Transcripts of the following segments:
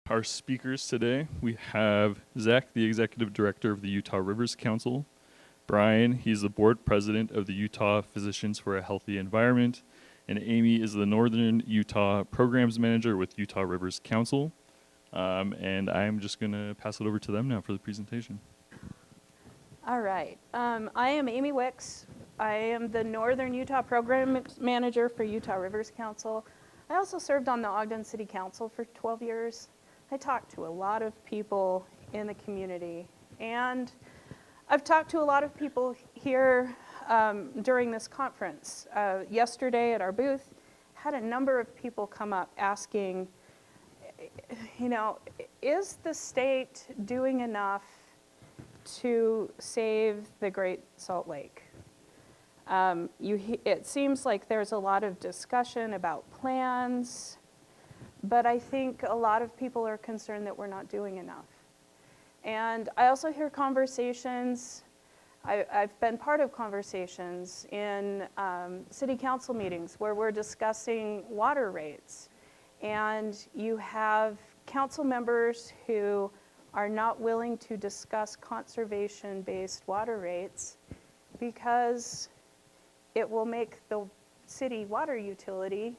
Our speakers today, we have Zach, the Executive Director of the Utah Rivers Council. Brian, he's the Board President of the Utah Physicians for a Healthy Environment. And Amy is the Northern Utah Programs Manager with Utah Rivers Council. And I'm just going to pass it over to them now for the presentation. All right. I am Amy Wicks. I am the Northern Utah Program Manager for Utah Rivers Council. I also served on the Ogden City Council for 12 years. I talked to a lot of people in the community. And I've talked to a lot of people here during this conference. Yesterday at our booth, had a number of people come up asking, you know, is the state doing enough to save the Great Salt Lake? It seems like there's a lot of discussion about plans, but I think a lot of people are concerned that we're not doing enough. And I also hear conversations, I've been part of conversations in city council meetings where we're discussing water rates. And you have council members who are not willing to discuss conservation-based water rates because it will make the city water utility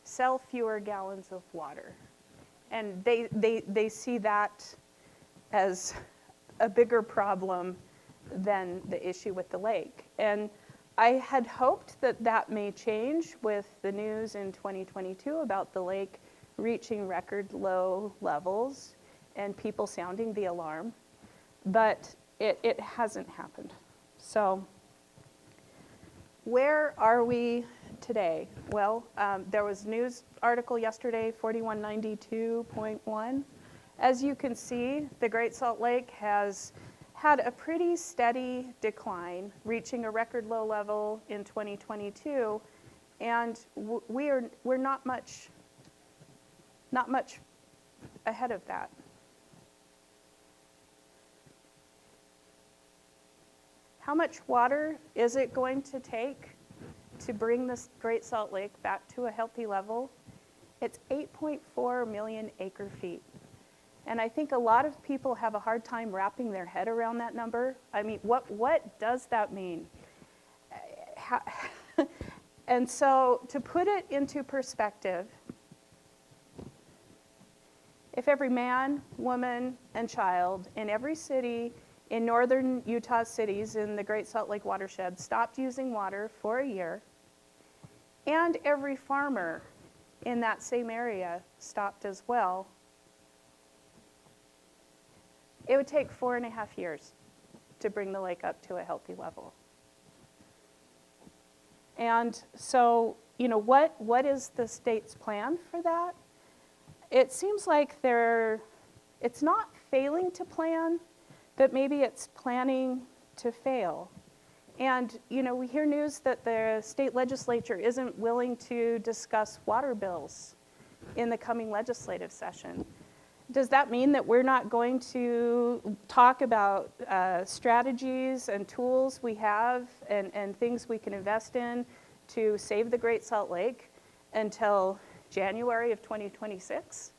sell fewer gallons of water. And they see that as a bigger problem than the issue with the lake. And I had hoped that that may change with the news in 2022 about the lake reaching record low levels and people sounding the alarm, but it hasn't happened. So where are we today? Well, there was a news article yesterday, 4192.1. As you can see, the Great Salt Lake has had a pretty steady decline, reaching a record low level in 2022, and we're not much ahead of that. How much water is it going to take to bring this Great Salt Lake back to a healthy level? It's 8.4 million acre feet. And I think a lot of people have a hard time wrapping their head around that number. I mean, what does that mean? And so to put it into perspective, if every man, woman, and child in every city in northern Utah cities in the Great Salt Lake watershed stopped using water for a year, and every farmer in that same area stopped as well, it would take 4.5 years to bring the lake up to a healthy level. And so, you know, what is the state's plan for that? It seems like it's not failing to plan, but maybe it's planning to fail. And, you know, we hear news that the state legislature isn't willing to discuss water bills in the coming legislative session. Does that mean that we're not going to talk about strategies and tools we have and things we can invest in to save the Great Salt Lake until January of 2026?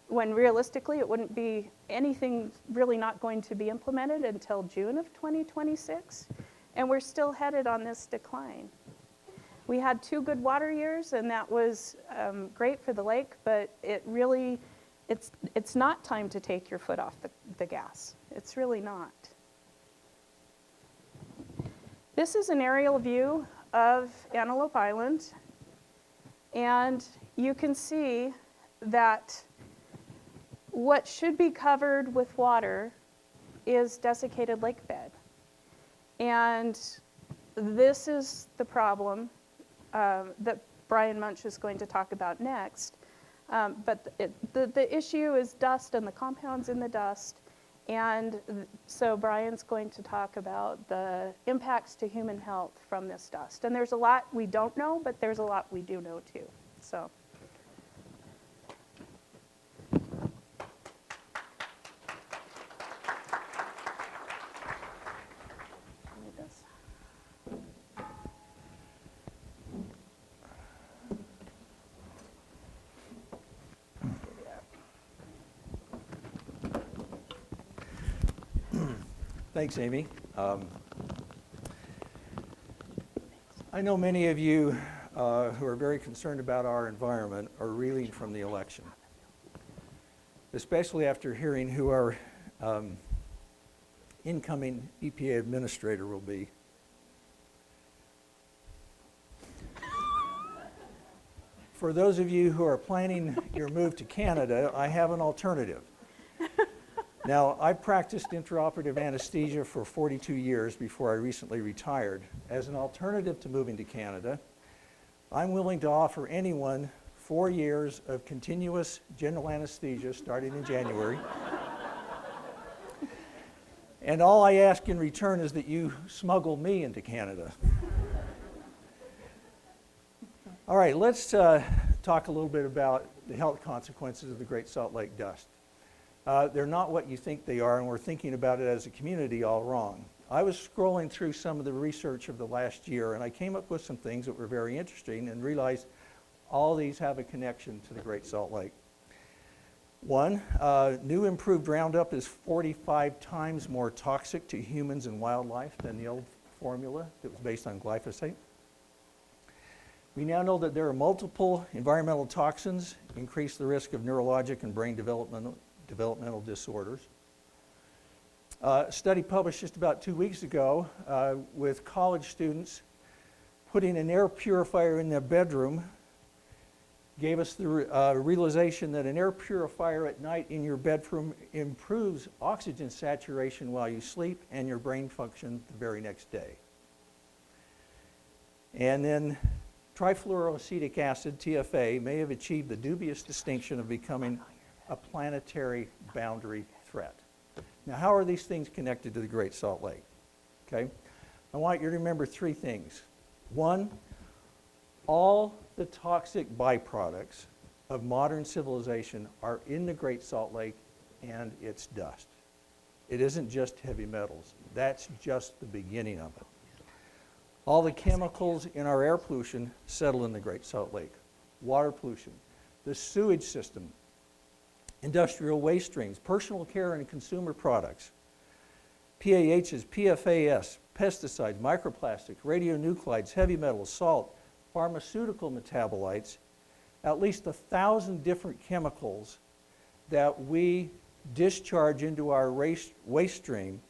When realistically it wouldn't be anything really not going to be implemented until June of 2026, and we're still headed on this decline. We had 2 good water years, and that was great for the lake, but it's not time to take your foot off the gas. It's really not. This is an aerial view of Antelope Island, and you can see that what should be covered with water is desiccated lake bed. And this is the problem that Brian Moench is going to talk about next. But the issue is dust and the compounds in the dust. And so Brian's going to talk about the impacts to human health from this dust. And there's a lot we don't know, but there's a lot we do know too. So. Thanks, Amy. I know many of you who are very concerned about our environment are reeling from the election, especially after hearing who our incoming EPA administrator will be. For those of you who are planning your move to Canada, I have an alternative. Now, I practiced intraoperative anesthesia for 42 years before I recently retired. As an alternative to moving to Canada, I'm willing to offer anyone 4 years of continuous general anesthesia starting in January. And all I ask in return is that you smuggle me into Canada. All right, let's talk a little bit about the health consequences of the Great Salt Lake dust. They're not what you think they are, and we're thinking about it as a community all wrong. I was scrolling through some of the research of the last year, and I came up with some things that were very interesting and realized all these have a connection to the Great Salt Lake. One, new improved Roundup is 45 times more toxic to humans and wildlife than the old formula that was based on glyphosate. We now know that there are multiple environmental toxins increase the risk of neurologic and brain developmental disorders. A study published just about 2 weeks ago with college students putting an air purifier in their bedroom gave us the realization that an air purifier at night in your bedroom improves oxygen saturation while you sleep and your brain function the very next day. And then trifluoroacetic acid, TFA, may have achieved the dubious distinction of becoming a planetary boundary threat. Now, how are these things connected to the Great Salt Lake? Okay, I want you to remember 3 things. One, all the toxic byproducts of modern civilization are in the Great Salt Lake and its dust. It isn't just heavy metals. That's just the beginning of it. All the chemicals in our air pollution settle in the Great Salt Lake. Water pollution, the sewage system, industrial waste streams, personal care and consumer products, PAHs, PFAS, pesticides, microplastics, radionuclides, heavy metals, salt, pharmaceutical metabolites, at least 1,000 different chemicals that we discharge into our waste stream,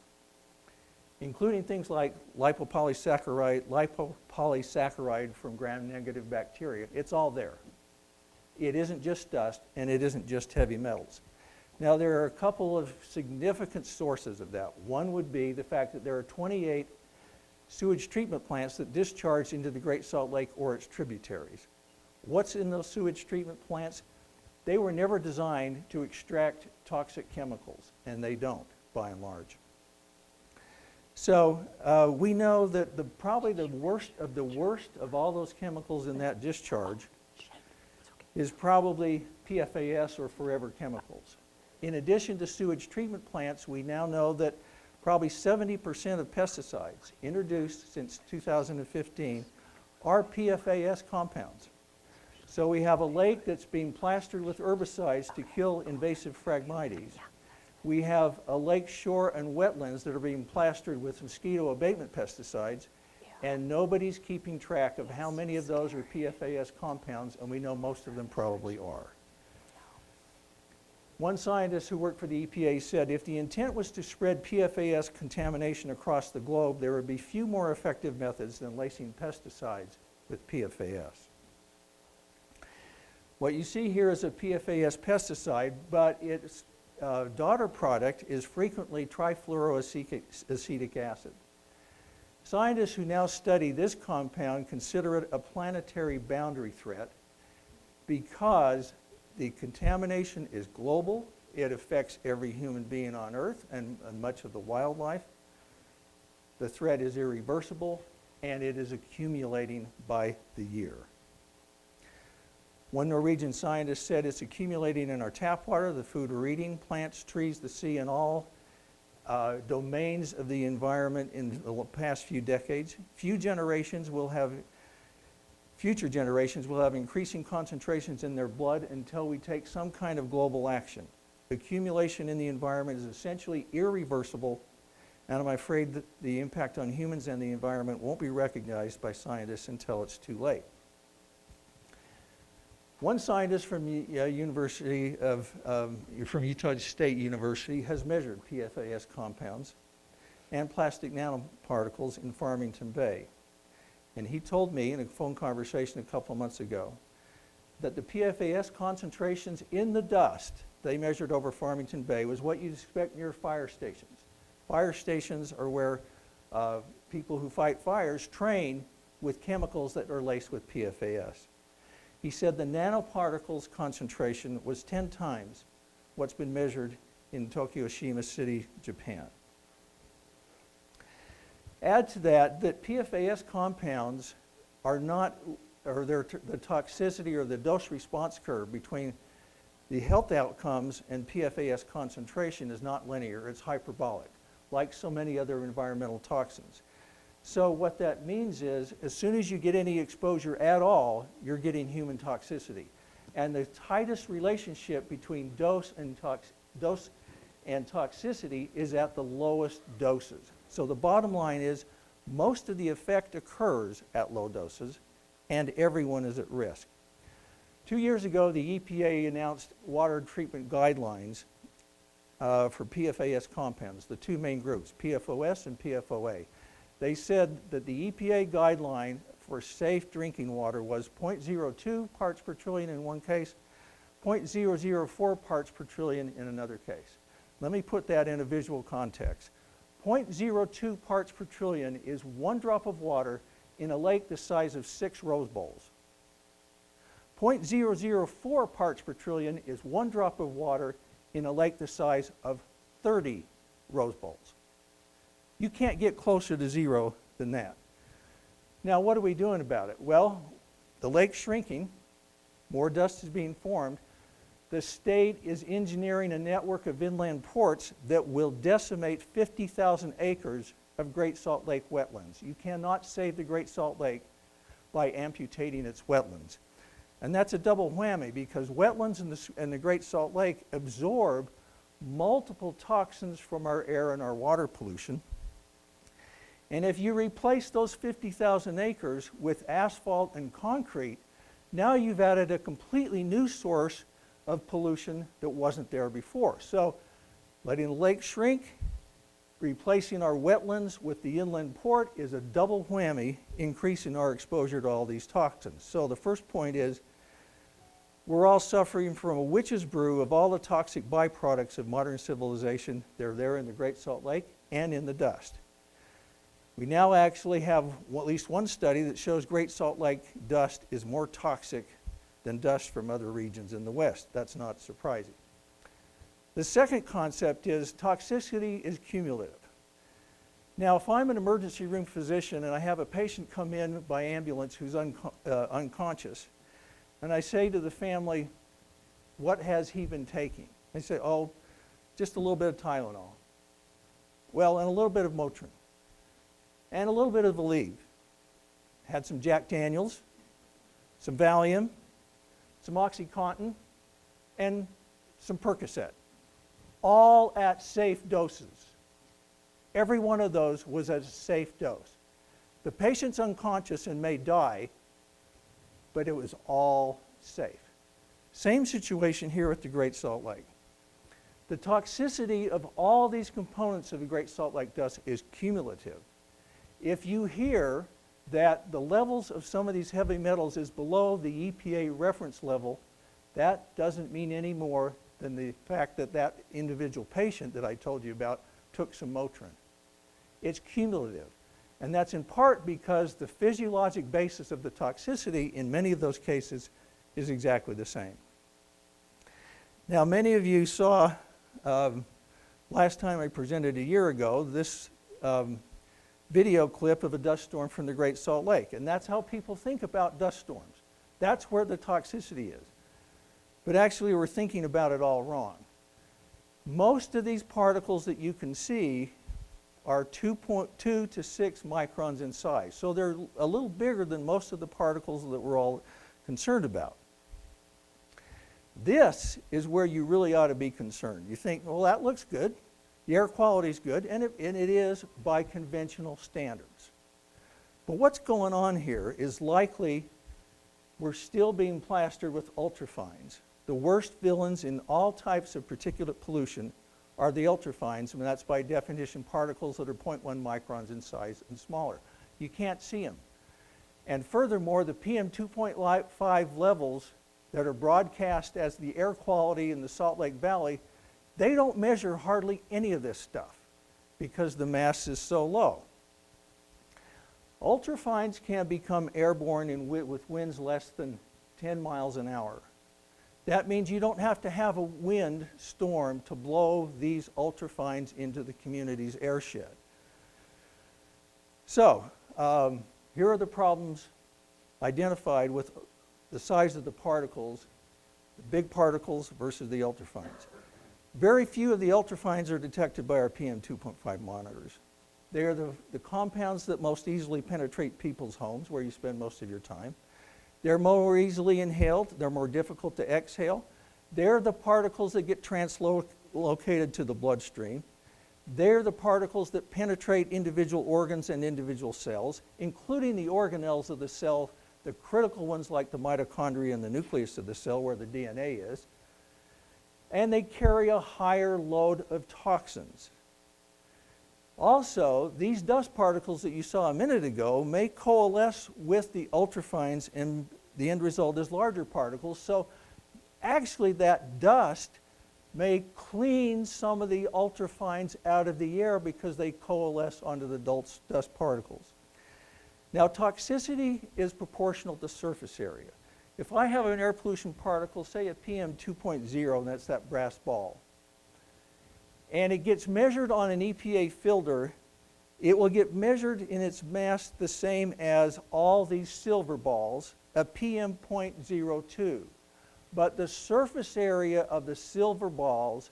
including things like lipopolysaccharide from gram-negative bacteria. It's all there. It isn't just dust, and it isn't just heavy metals. Now, there are a couple of significant sources of that. One would be the fact that there are 28 sewage treatment plants that discharge into the Great Salt Lake or its tributaries. What's in those sewage treatment plants? They were never designed to extract toxic chemicals, and they don't, by and large. So we know that probably the worst of all those chemicals in that discharge is probably PFAS or forever chemicals. In addition to sewage treatment plants, we now know that probably 70% of pesticides introduced since 2015 are PFAS compounds. So we have a lake that's being plastered with herbicides to kill invasive Phragmites. We have a lake shore and wetlands that are being plastered with mosquito abatement pesticides, and nobody's keeping track of how many of those are PFAS compounds, and we know most of them probably are. One scientist who worked for the EPA said if the intent was to spread PFAS contamination across the globe, there would be few more effective methods than lacing pesticides with PFAS. What you see here is a PFAS pesticide, but its daughter product is frequently trifluoroacetic acid. Scientists who now study this compound consider it a planetary boundary threat because the contamination is global, it affects every human being on Earth and much of the wildlife. The threat is irreversible, and it is accumulating by the year. One Norwegian scientist said it's accumulating in our tap water, the food we're eating, plants, trees, the sea, and all domains of the environment in the past few decades. Future generations will have increasing concentrations in their blood until we take some kind of global action. Accumulation in the environment is essentially irreversible, And I'm afraid that the impact on humans and the environment won't be recognized by scientists until it's too late. One scientist from from Utah State University has measured PFAS compounds and plastic nanoparticles in Farmington Bay. And he told me in a phone conversation a couple of months ago that the PFAS concentrations in the dust they measured over Farmington Bay was what you'd expect near fire stations. Fire stations are where people who fight fires train with chemicals that are laced with PFAS. He said the nanoparticles concentration was 10 times what's been measured in Tokushima City, Japan. Add to that PFAS compounds are not, or the toxicity or the dose response curve between the health outcomes and PFAS concentration is not linear, it's hyperbolic, like so many other environmental toxins. So what that means is, as soon as you get any exposure at all, you're getting human toxicity. And the tightest relationship between dose and toxicity is at the lowest doses. So the bottom line is, most of the effect occurs at low doses, and everyone is at risk. 2 years ago, the EPA announced water treatment guidelines for PFAS compounds, the two main groups, PFOS and PFOA. They said that the EPA guideline for safe drinking water was 0.02 parts per trillion in one case, 0.004 parts per trillion in another case. Let me put that in a visual context. 0.02 parts per trillion is 1 drop of water in a lake the size of 6 Rose Bowls. 0.004 parts per trillion is 1 drop of water in a lake the size of 30 Rose Bowls. You can't get closer to zero than that. Now, what are we doing about it? Well, the lake's shrinking, more dust is being formed. The state is engineering a network of inland ports that will decimate 50,000 acres of Great Salt Lake wetlands. You cannot save the Great Salt Lake by amputating its wetlands. And that's a double whammy, because wetlands in the Great Salt Lake absorb multiple toxins from our air and our water pollution. And if you replace those 50,000 acres with asphalt and concrete, now you've added a completely new source of pollution that wasn't there before. So letting the lake shrink, replacing our wetlands with the inland port is a double whammy, increasing our exposure to all these toxins. So the first point is, we're all suffering from a witch's brew of all the toxic byproducts of modern civilization. They're there in the Great Salt Lake and in the dust. We now actually have at least one study that shows Great Salt Lake dust is more toxic than dust from other regions in the West. That's not surprising. The second concept is toxicity is cumulative. Now, if I'm an emergency room physician and I have a patient come in by ambulance who's unconscious, and I say to the family, what has he been taking? They say, oh, just a little bit of Tylenol. Well, and a little bit of Motrin. And a little bit of Aleve. Had some Jack Daniels, some Valium, some OxyContin, and some Percocet. All at safe doses. Every one of those was at a safe dose. The patient's unconscious and may die, but it was all safe. Same situation here at the Great Salt Lake. The toxicity of all these components of the Great Salt Lake dust is cumulative. If you hear that the levels of some of these heavy metals is below the EPA reference level, that doesn't mean any more than the fact that that individual patient that I told you about took some Motrin. It's cumulative. And that's in part because the physiologic basis of the toxicity in many of those cases is exactly the same. Now, many of you saw last time I presented a year ago this video clip of a dust storm from the Great Salt Lake. And that's how people think about dust storms. That's where the toxicity is. But actually, we're thinking about it all wrong. Most of these particles that you can see are 2.2 to 6 microns in size. So they're a little bigger than most of the particles that we're all concerned about. This is where you really ought to be concerned. You think, well, that looks good. The air quality is good, and it is by conventional standards. But what's going on here is likely we're still being plastered with ultrafines. The worst villains in all types of particulate pollution are the ultrafines, and that's by definition particles that are 0.1 microns in size and smaller. You can't see them. And furthermore, the PM 2.5 levels that are broadcast as the air quality in the Salt Lake Valley, they don't measure hardly any of this stuff because the mass is so low. Ultrafines can become airborne with winds less than 10 miles an hour. That means you don't have to have a wind storm to blow these ultrafines into the community's airshed. So, here are the problems identified with the size of the particles, the big particles versus the ultrafines. Very few of the ultrafines are detected by our PM 2.5 monitors. They are the compounds that most easily penetrate people's homes, where you spend most of your time. They're more easily inhaled. They're more difficult to exhale. They're the particles that get translocated to the bloodstream. They're the particles that penetrate individual organs and individual cells, including the organelles of the cell, the critical ones like the mitochondria and the nucleus of the cell where the DNA is. And they carry a higher load of toxins. Also, these dust particles that you saw a minute ago may coalesce with the ultrafines, and the end result is larger particles. So actually that dust may clean some of the ultrafines out of the air because they coalesce onto the dust particles. Now, toxicity is proportional to surface area. If I have an air pollution particle, say a PM 2.0, and that's that brass ball, and it gets measured on an EPA filter, it will get measured in its mass the same as all these silver balls, a PM 0.02. But the surface area of the silver balls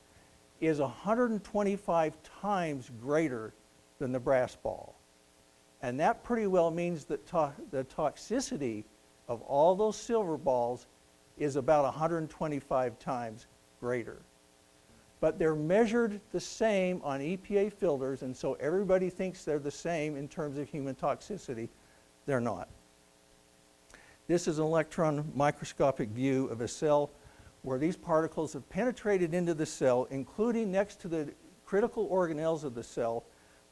is 125 times greater than the brass ball. And that pretty well means that the toxicity of all those silver balls is about 125 times greater. But they're measured the same on EPA filters, and so everybody thinks they're the same in terms of human toxicity. They're not. This is an electron microscopic view of a cell where these particles have penetrated into the cell, including next to the critical organelles of the cell,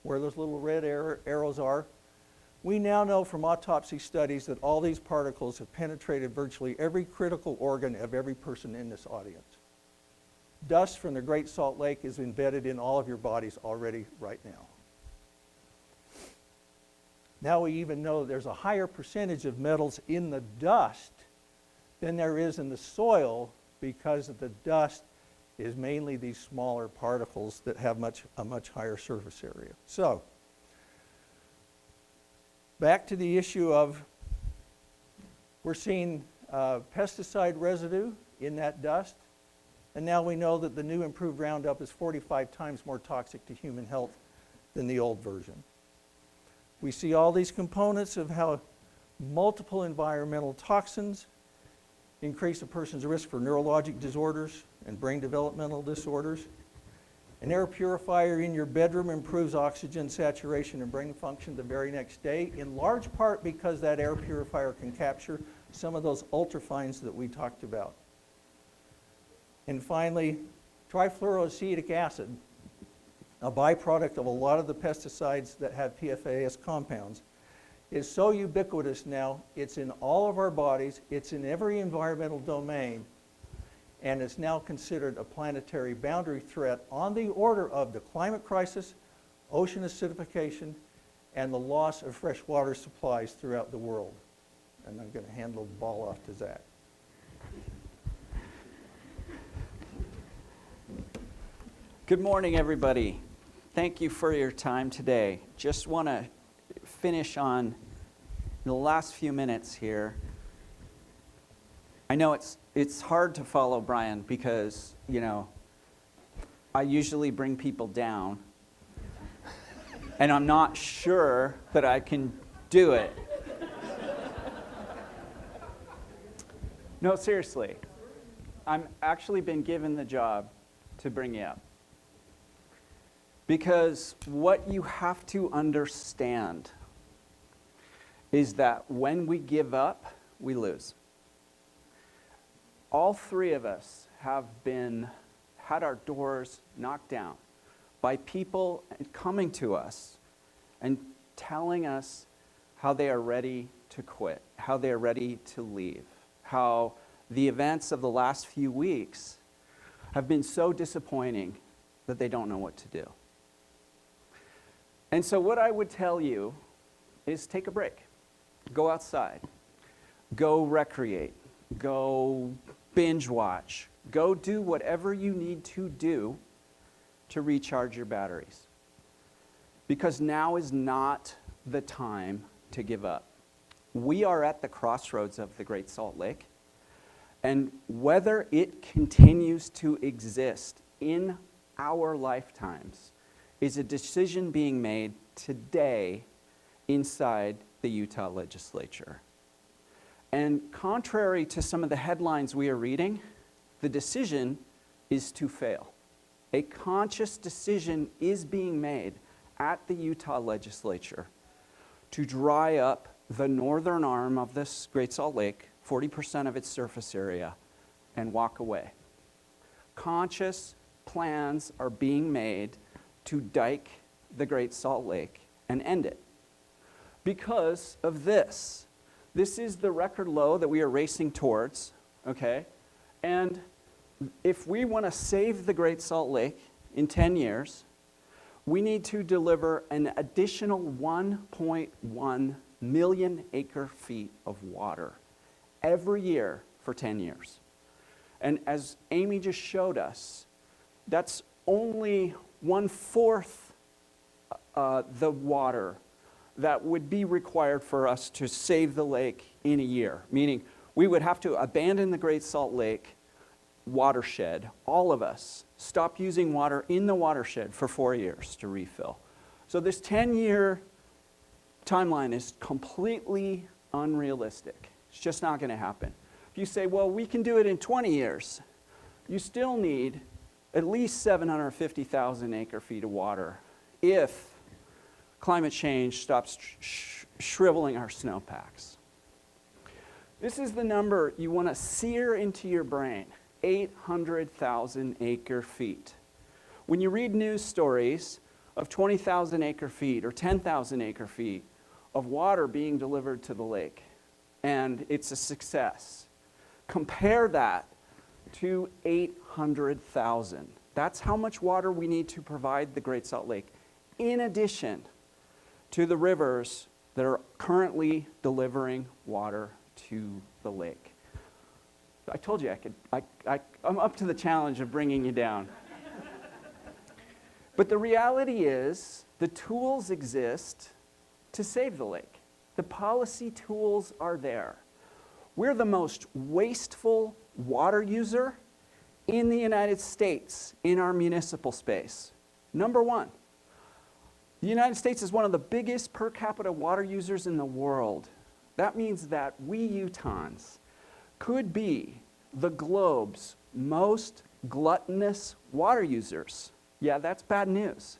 where those little red arrows are. We now know from autopsy studies that all these particles have penetrated virtually every critical organ of every person in this audience. Dust from the Great Salt Lake is embedded in all of your bodies already right now. Now we even know there's a higher percentage of metals in the dust than there is in the soil because the dust is mainly these smaller particles that have a much higher surface area. So, back to the issue of we're seeing pesticide residue in that dust. And now we know that the new improved Roundup is 45 times more toxic to human health than the old version. We see all these components of how multiple environmental toxins increase a person's risk for neurologic disorders and brain developmental disorders. An air purifier in your bedroom improves oxygen saturation and brain function the very next day, in large part because that air purifier can capture some of those ultrafines that we talked about. And finally, trifluoroacetic acid, a byproduct of a lot of the pesticides that have PFAS compounds, is so ubiquitous now. It's in all of our bodies, it's in every environmental domain, and it's now considered a planetary boundary threat on the order of the climate crisis, ocean acidification, and the loss of fresh water supplies throughout the world. And I'm going to hand the ball off to Zach. Good morning, everybody. Thank you for your time today. Just want to finish on the last few minutes here. I know it's hard to follow Brian because, you know, I usually bring people down, and I'm not sure that I can do it. No, seriously. I'm actually been given the job to bring you up. Because what you have to understand is that when we give up, we lose. All three of us have had our doors knocked down by people coming to us and telling us how they are ready to quit, how they are ready to leave, how the events of the last few weeks have been so disappointing that they don't know what to do. And so what I would tell you is take a break. Go outside. Go recreate. Go binge watch. Go do whatever you need to do to recharge your batteries. Because now is not the time to give up. We are at the crossroads of the Great Salt Lake, and whether it continues to exist in our lifetimes is a decision being made today inside the Utah legislature. And contrary to some of the headlines we are reading, the decision is to fail. A conscious decision is being made at the Utah legislature to dry up the northern arm of this Great Salt Lake, 40% of its surface area, and walk away. Conscious plans are being made to dike the Great Salt Lake and end it. Because of this. This is the record low that we are racing towards, okay? And if we want to save the Great Salt Lake in 10 years, we need to deliver an additional 1.1 million acre feet of water every year for 10 years. And as Amy just showed us, that's only 1/4 the water that would be required for us to save the lake in a year. Meaning, we would have to abandon the Great Salt Lake watershed, all of us, stop using water in the watershed for 4 years to refill. So this 10-year timeline is completely unrealistic. It's just not going to happen. If you say, well, we can do it in 20 years, you still need at least 750,000 acre feet of water if climate change stops shriveling our snowpacks. This is the number you want to sear into your brain, 800,000 acre feet. When you read news stories of 20,000 acre feet or 10,000 acre feet of water being delivered to the lake, and it's a success, compare that to 800,000. That's how much water we need to provide the Great Salt Lake, in addition to the rivers that are currently delivering water to the lake. I told you I'm up to the challenge of bringing you down. But the reality is, the tools exist to save the lake. The policy tools are there. We're the most wasteful water user in the United States in our municipal space. Number one. The United States is one of the biggest per capita water users in the world. That means that we Utahns could be the globe's most gluttonous water users. Yeah, that's bad news.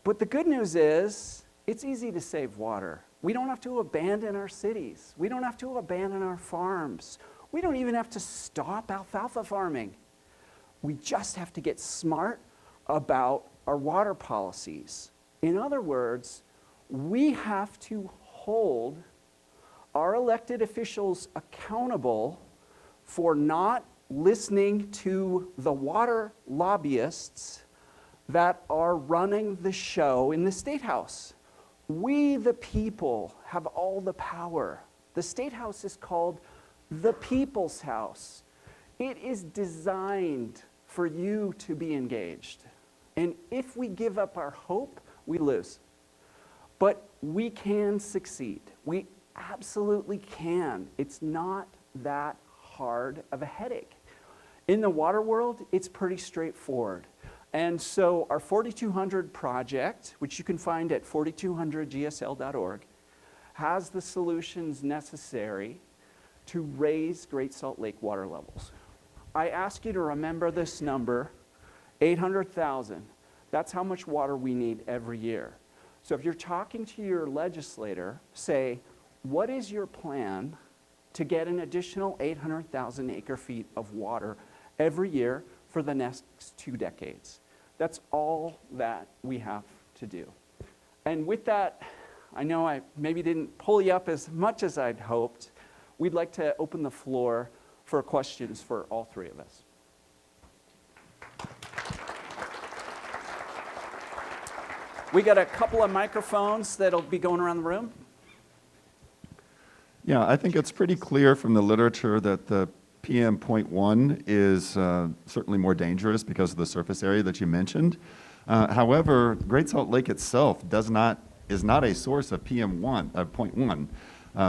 But the good news is, it's easy to save water. We don't have to abandon our cities. We don't have to abandon our farms. We don't even have to stop alfalfa farming. We just have to get smart about our water policies. In other words, we have to hold our elected officials accountable for not listening to the water lobbyists that are running the show in the State House. We, the people, have all the power. The State House is called the People's House. It is designed for you to be engaged. And if we give up our hope, we lose. But we can succeed. We absolutely can. It's not that hard of a headache. In the water world, it's pretty straightforward. And so our 4200 project, which you can find at 4200gsl.org, has the solutions necessary to raise Great Salt Lake water levels. I ask you to remember this number, 800,000, That's how much water we need every year. So if you're talking to your legislator, say, what is your plan to get an additional 800,000 acre feet of water every year for the next 2 decades? That's all that we have to do. And with that, I know I maybe didn't pull you up as much as I'd hoped. We'd like to open the floor for questions for all three of us. We got a couple of microphones that'll be going around the room. Yeah, I think it's pretty clear from the literature that the PM.1 is certainly more dangerous because of the surface area that you mentioned. However, Great Salt Lake itself is not a source of PM.1.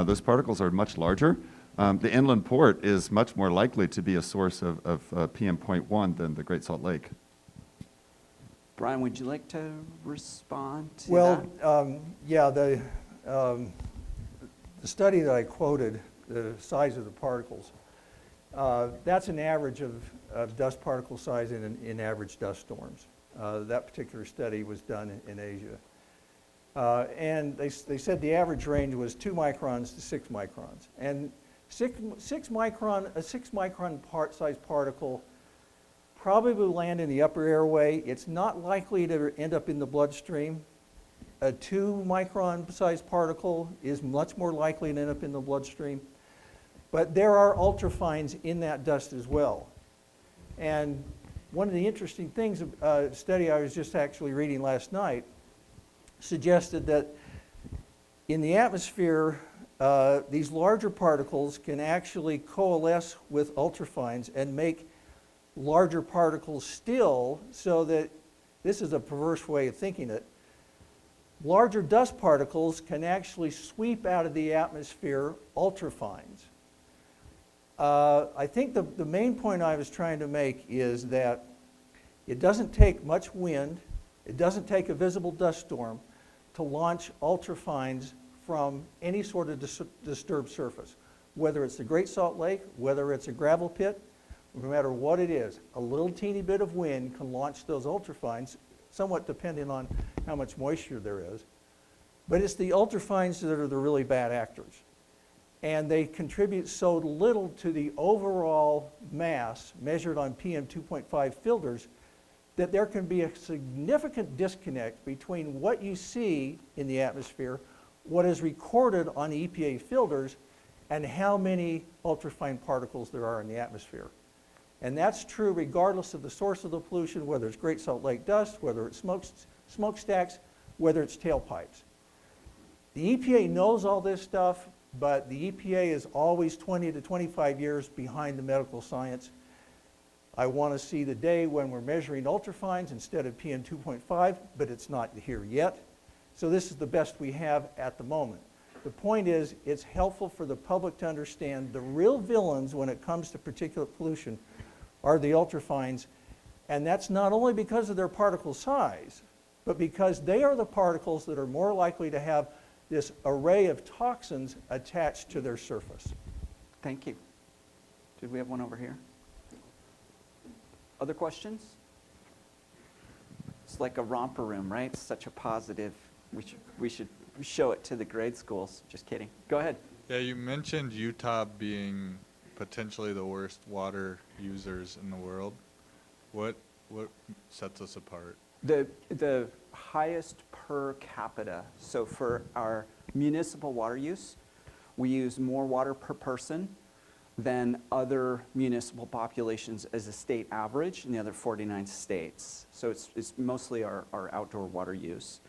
Those particles are much larger. The inland port is much more likely to be a source of PM.1 than the Great Salt Lake. Brian, would you like to respond to that? Well, yeah, the study that I quoted, the size of the particles, that's an average of dust particle size in average dust storms. That particular study was done in Asia. And they said the average range was 2 microns to 6 microns. And a 6 micron size particle probably will land in the upper airway. It's not likely to end up in the bloodstream. A 2 micron size particle is much more likely to end up in the bloodstream. But there are ultrafines in that dust as well. And one of the interesting things, a study I was just actually reading last night, suggested that in the atmosphere, these larger particles can actually coalesce with ultrafines and make larger particles still, so that, this is a perverse way of thinking it, larger dust particles can actually sweep out of the atmosphere ultrafines. I think the main point I was trying to make is that it doesn't take much wind, it doesn't take a visible dust storm to launch ultrafines from any sort of disturbed surface, whether it's the Great Salt Lake, whether it's a gravel pit, no matter what it is. A little teeny bit of wind can launch those ultrafines, somewhat depending on how much moisture there is. But it's the ultrafines that are the really bad actors. And they contribute so little to the overall mass measured on PM2.5 filters that there can be a significant disconnect between what you see in the atmosphere, what is recorded on the EPA filters, and how many ultrafine particles there are in the atmosphere. And that's true regardless of the source of the pollution, whether it's Great Salt Lake dust, whether it's smokestacks, whether it's tailpipes. The EPA knows all this stuff, but the EPA is always 20 to 25 years behind the medical science. I want to see the day when we're measuring ultrafines instead of PM2.5, but it's not here yet. So this is the best we have at the moment. The point is, it's helpful for the public to understand the real villains when it comes to particulate pollution are the ultrafines, and that's not only because of their particle size, but because they are the particles that are more likely to have this array of toxins attached to their surface. Thank you. Did we have one over here? Other questions? It's like a romper room, right? It's such a positive. We should show it to the grade schools. Just kidding. Go ahead. Yeah, you mentioned Utah being potentially the worst water users in the world. What sets us apart? The highest per capita. So for our municipal water use, we use more water per person than other municipal populations as a state average in the other 49 states. So it's mostly our outdoor water use.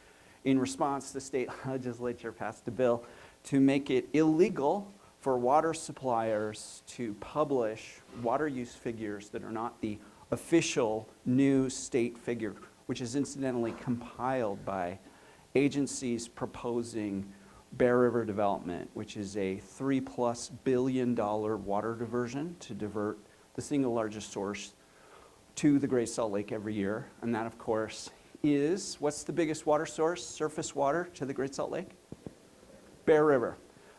In response, the state legislature passed a bill to make it illegal for water suppliers to publish water use figures that are not the official new state figure, which is incidentally compiled by agencies proposing Bear River development, which is a $3+ billion water diversion to divert the single largest source to the Great Salt Lake every year. And that, of course, is, what's the biggest water source, surface water, to the Great Salt Lake? Bear River.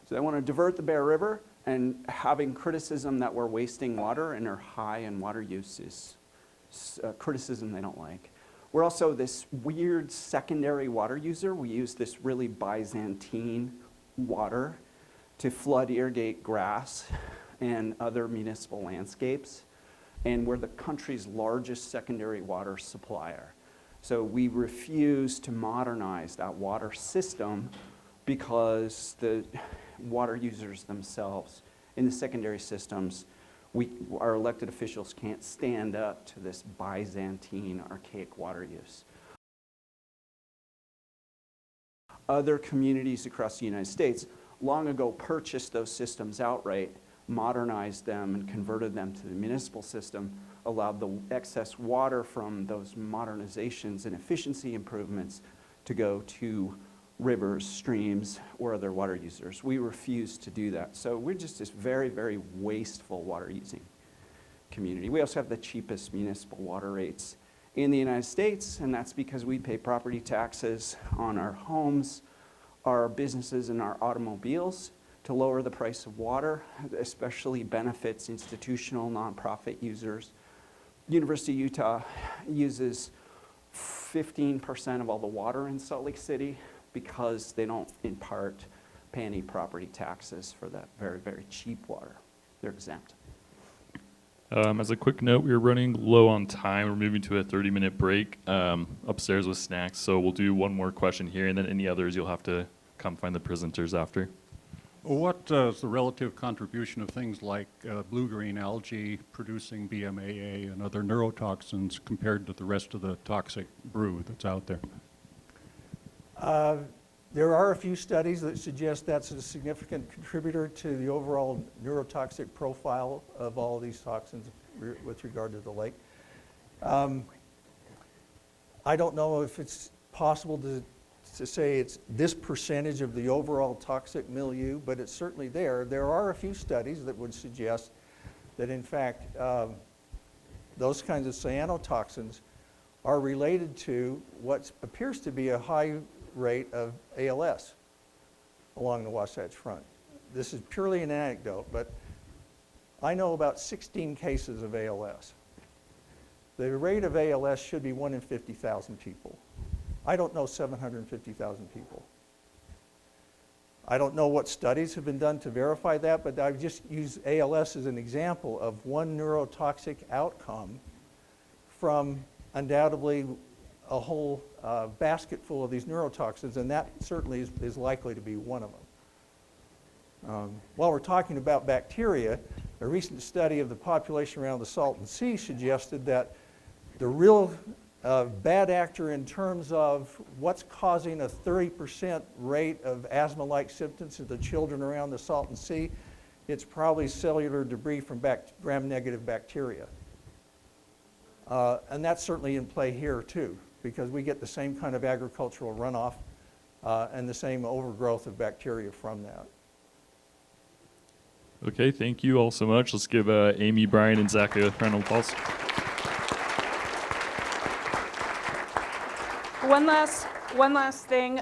So they want to divert the Bear River, and having criticism that we're wasting water and are high in water use is criticism they don't like. We're also this weird secondary water user. We use this really Byzantine water to flood irrigate grass and other municipal landscapes. And we're the country's largest secondary water supplier. So we refuse to modernize that water system because the water users themselves in the secondary systems, our elected officials can't stand up to this Byzantine archaic water use. Other communities across the United States long ago purchased those systems outright, modernized them and converted them to the municipal system, allowed the excess water from those modernizations and efficiency improvements to go to rivers, streams, or other water users. We refuse to do that. So we're just this very, very wasteful water using community. We also have the cheapest municipal water rates in the United States, and that's because we pay property taxes on our homes, our businesses, and our automobiles to lower the price of water, especially benefits institutional nonprofit users. University of Utah uses 15% of all the water in Salt Lake City because they don't, in part, pay any property taxes for that very, very cheap water. They're exempt. As a quick note, we're running low on time. We're moving to a 30-minute break upstairs with snacks. So we'll do one more question here, and then any others you'll have to come find the presenters after. What is the relative contribution of things like blue-green algae producing BMAA and other neurotoxins compared to the rest of the toxic brew that's out there? There are a few studies that suggest that's a significant contributor to the overall neurotoxic profile of all of these toxins with regard to the lake. I don't know if it's possible to say it's this percentage of the overall toxic milieu, but it's certainly there. There are a few studies that would suggest that, in fact, those kinds of cyanotoxins are related to what appears to be a high rate of ALS along the Wasatch Front. This is purely an anecdote, but I know about 16 cases of ALS. The rate of ALS should be 1 in 50,000 people. I don't know 750,000 people. I don't know what studies have been done to verify that, but I've just used ALS as an example of one neurotoxic outcome from undoubtedly a whole basket full of these neurotoxins, and that certainly is likely to be one of them. While we're talking about bacteria, a recent study of the population around the Salton Sea suggested that the real bad actor in terms of what's causing a 30% rate of asthma-like symptoms in the children around the Salton Sea, it's probably cellular debris from gram-negative bacteria. And that's certainly in play here too, because we get the same kind of agricultural runoff and the same overgrowth of bacteria from that. Okay, thank you all so much. Let's give Amy, Brian, and Zach a round of applause. One last thing.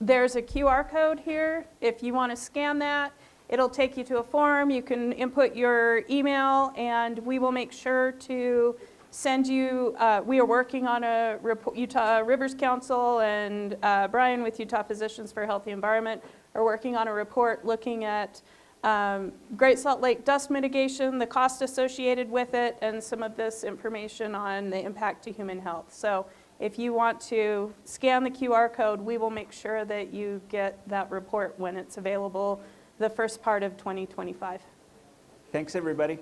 There's a QR code here. If you want to scan that, it'll take you to a form. You can input your email, and we will make sure to send you. We are working on a Utah Rivers Council, and Brian with Utah Physicians for a Healthy Environment are working on a report looking at Great Salt Lake dust mitigation, the cost associated with it, and some of this information on the impact to human health. So if you want to scan the QR code, we will make sure that you get that report when it's available the first part of 2025. Thanks, everybody.